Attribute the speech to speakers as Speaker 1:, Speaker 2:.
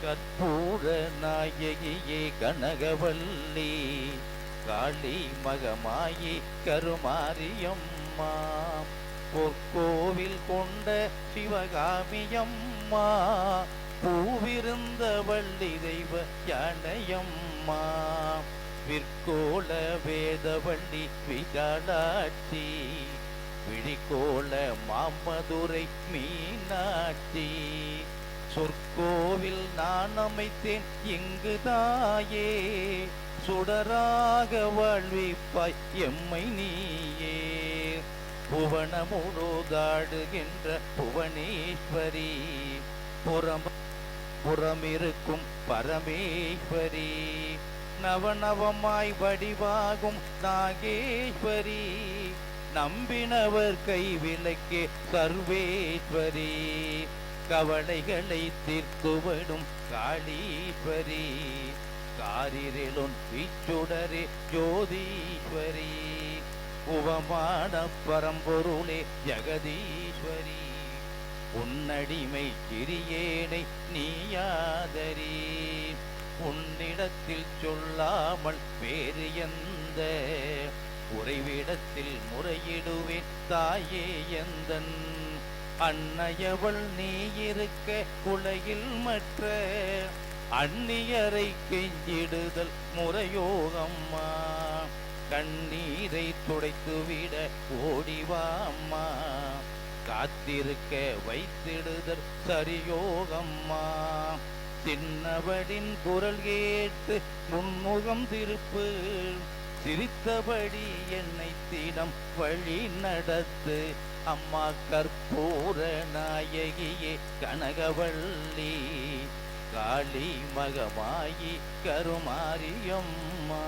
Speaker 1: கற்பூர நாயகியே கனகவல்லி காளி மகமாயி கருமாரியம்மா பொற்கோவில் கொண்ட சிவகாமியம்மா பூவிருந்த வள்ளி தெய்வ யானையம்மா விற்கோள வேதவள்ளி விசாலாட்சி விழிக்கோள மாமதுரை மீனாட்சி சொற்கோவில் நான் அமைத்தேன் இங்கு தாயே சுடராக வாழ்விப்பாய் எம்மை நீயே புவன முழுதாடுகின்ற புவனேஸ்வரி புறமிருக்கும் பரமேஸ்வரி நவநவமாய் வடிவாகும் நாகேஸ்வரி நம்பினவர் கைவிலக்கே சர்வேஸ்வரி கவலைகளை தீர்த்துவிடும் காளீஸ்வரி காரிருளும் இச்சுடரே ஜோதீஸ்வரி உவமான பரம்பொருளே ஜெகதீஸ்வரி உன்னடிமை கிரியேனை நீயாதரி உன்னிடத்தில் சொல்லாமல் வேறு எந்த உறைவிடத்தில் முறையிடுவேன் தாயே எந்தன் அன்னையவள் நீ இருக்க உலகில் மற்ற அந்நியரை கெஞ்சிடுதல் முறையோகம்மா கண்ணீரை துடைத்துவிட ஓடிவாம்மா காத்திருக்க வைத்திடுதல் சரியோகம்மா சின்னவடின் குரல் கேட்டு முன்முகம் திருப்பு சிரித்தபடி என்னை தினம் வழி நடத்து அம்மா கற்பூர நாயகியே கனகவல்லி காளி மகமாயி கருமாரியம்மா